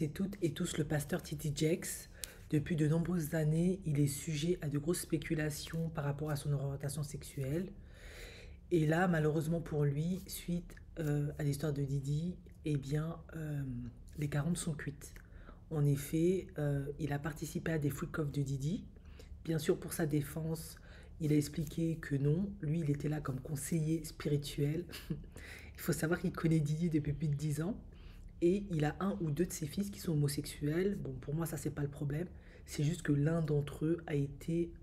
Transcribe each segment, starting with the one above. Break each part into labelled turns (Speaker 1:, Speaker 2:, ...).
Speaker 1: Et toutes et tous, le pasteur T.D. Jakes, depuis de nombreuses années, il est sujet à de grosses spéculations par rapport à son orientation sexuelle. Et là, malheureusement pour lui, suite à l'histoire de Didi, eh bien, les carottes sont cuites. En effet, il a participé à des freak-offs de Didi. Bien sûr, pour sa défense, il a expliqué que non, lui, il était là comme conseiller spirituel. Il faut savoir qu'il connaît Didi depuis plus de 10 ans. Et il a un ou deux de ses fils qui sont homosexuels. Bon, pour moi, ça, c'est pas le problème. C'est juste que l'un d'entre eux a été.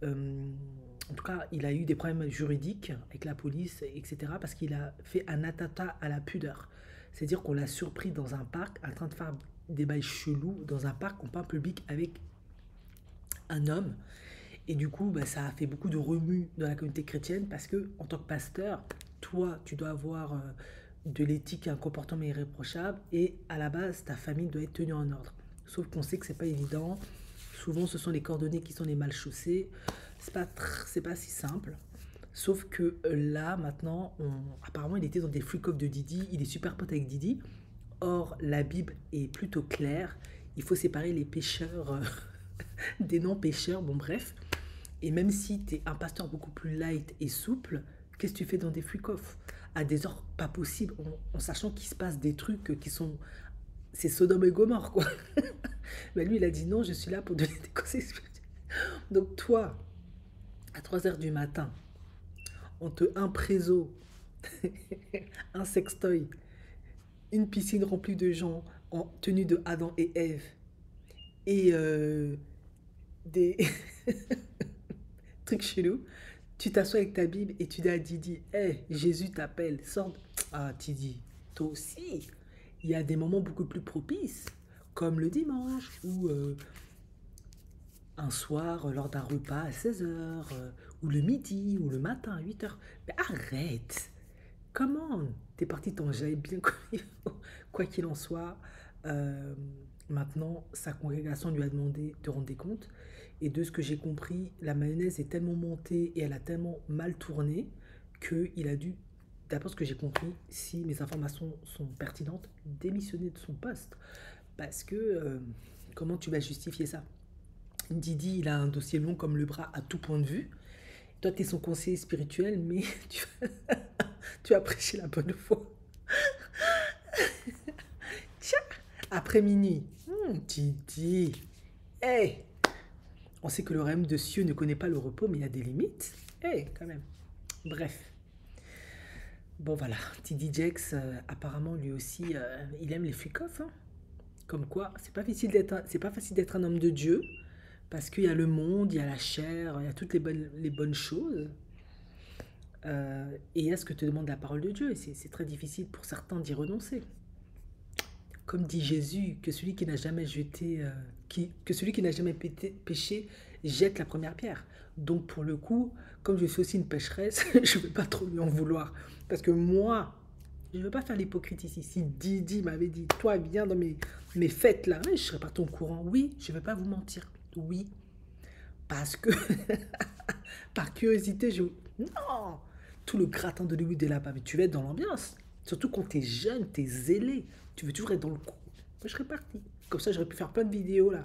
Speaker 1: En tout cas, il a eu des problèmes juridiques avec la police, etc. Parce qu'il a fait un attentat à la pudeur. C'est-à-dire qu'on l'a surpris dans un parc, en train de faire des bails chelous dans un parc en plein public avec un homme. Et du coup, bah, ça a fait beaucoup de remue dans la communauté chrétienne parce que, en tant que pasteur, toi, tu dois avoir de l'éthique et un comportement irréprochable et à la base, ta famille doit être tenue en ordre. Sauf qu'on sait que c'est pas évident. Souvent, ce sont les cordonniers qui sont les mal chaussés. C'est pas si simple. Sauf que là, maintenant, apparemment, il était dans des freak-offs de Didi. Il est super pote avec Didi. Or, la Bible est plutôt claire. Il faut séparer les pécheurs des non-pécheurs. Bon, bref. Et même si tu es un pasteur beaucoup plus light et souple, qu'est-ce que tu fais dans des freak-offs à des heures pas possibles, en sachant qu'il se passe des trucs qui sont... C'est Sodome et Gomorre, quoi. Mais lui, il a dit non, je suis là pour donner des conseils spirituels. Donc toi, à 3 heures du matin, on te un préso, un sextoy, une piscine remplie de gens en tenue de Adam et Ève, et des trucs chelous. Tu t'assois avec ta Bible et tu dis à Didi, hey, Jésus t'appelle, sors. Ah, Didi, toi aussi, il y a des moments beaucoup plus propices, comme le dimanche, ou un soir lors d'un repas à 16 heures, ou le midi, ou le matin à 8 heures. Mais arrête! Comment? T'es parti t'enjailler bien comme il faut. Quoi qu'il en soit, euh, maintenant, sa congrégation lui a demandé de rendre des comptes. Et de ce que j'ai compris, la mayonnaise est tellement montée et elle a tellement mal tourné qu'il a dû, d'après ce que j'ai compris, si mes informations sont pertinentes, démissionner de son poste. Parce que comment tu vas justifier ça? Didi, il a un dossier long comme le bras à tout point de vue. Toi, tu es son conseiller spirituel, mais tu as prêché la bonne foi. Tiens, après minuit. Didi. Hey, on sait que le royaume de cieux ne connaît pas le repos, mais il y a des limites. Hey, quand même. Bref. Bon, voilà. T.D. Jakes, apparemment, lui aussi, il aime les freak-offs. Hein. Comme quoi, c'est pas facile d'être un homme de Dieu. Parce qu'il y a le monde, il y a la chair, il y a toutes les bonnes choses. Et il y a ce que te demande la parole de Dieu. Et c'est très difficile pour certains d'y renoncer. Comme dit Jésus, que celui qui n'a jamais jeté, que celui qui n'a jamais péché jette la première pierre. Donc pour le coup, comme je suis aussi une pécheresse, je ne vais pas trop lui en vouloir. Parce que moi, je ne veux pas faire l'hypocrite ici. Si Didi m'avait dit, toi viens dans mes fêtes là, je ne serais pas ton courant. Oui, je ne vais pas vous mentir. Oui, parce que par curiosité, je... Non, tout le gratin de Hollywood est là-bas, mais tu vas être dans l'ambiance. Surtout quand t'es jeune, t'es zélé. Tu veux toujours être dans le coup. Moi, je serais parti. Comme ça, j'aurais pu faire plein de vidéos, là.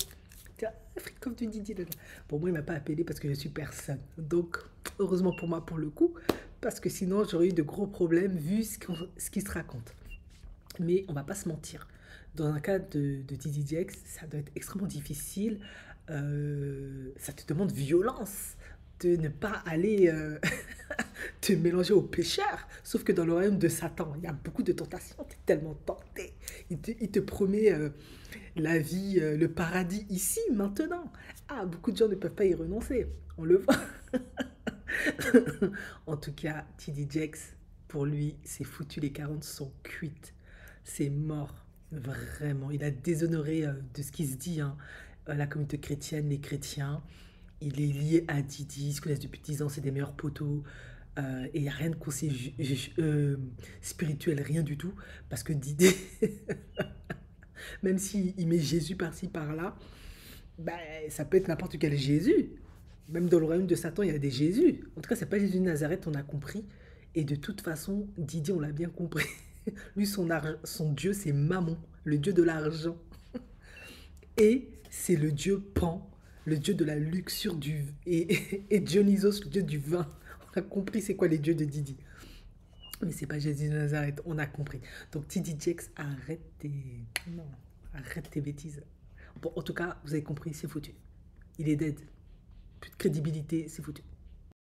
Speaker 1: Tiens, Afrique comme tu dis. Là. Bon, moi, il m'a pas appelé parce que je suis personne. Donc, heureusement pour moi, pour le coup. Parce que sinon, j'aurais eu de gros problèmes vu ce qui se raconte. Mais on va pas se mentir. Dans un cas de Didi Jakes, ça doit être extrêmement difficile. Ça te demande violence de ne pas aller te mélanger aux pécheurs. Sauf que dans le royaume de Satan, il y a beaucoup de tentations. Tu es tellement tenté. Il te promet la vie, le paradis ici, maintenant. Ah, beaucoup de gens ne peuvent pas y renoncer. On le voit. En tout cas, T.D. Jakes, pour lui, c'est foutu. Les 40 sont cuites. C'est mort. Vraiment. Il a déshonoré de ce qui se dit, hein, la communauté chrétienne, les chrétiens. Il est lié à Didi, ils se connaissent depuis 10 ans, c'est des meilleurs potos. Et il n'y a rien de conseil spirituel, rien du tout. Parce que Didi, même s'il met Jésus par-ci par-là, bah, ça peut être n'importe quel Jésus. Même dans le royaume de Satan, il y a des Jésus. En tout cas, c'est pas Jésus de Nazareth, on a compris. Et de toute façon, Didi, on l'a bien compris. Lui, son Dieu, c'est Mammon. le dieu de l'argent. Et c'est le dieu Pan, le dieu de la luxure et Dionysos, le dieu du vin. On a compris c'est quoi les dieux de Didi. Mais c'est pas Jésus de Nazareth, on a compris. Donc Tidi Jex, arrête tes... Non, arrête tes bêtises. Bon, en tout cas, vous avez compris, c'est foutu. Il est dead. Plus de crédibilité, c'est foutu.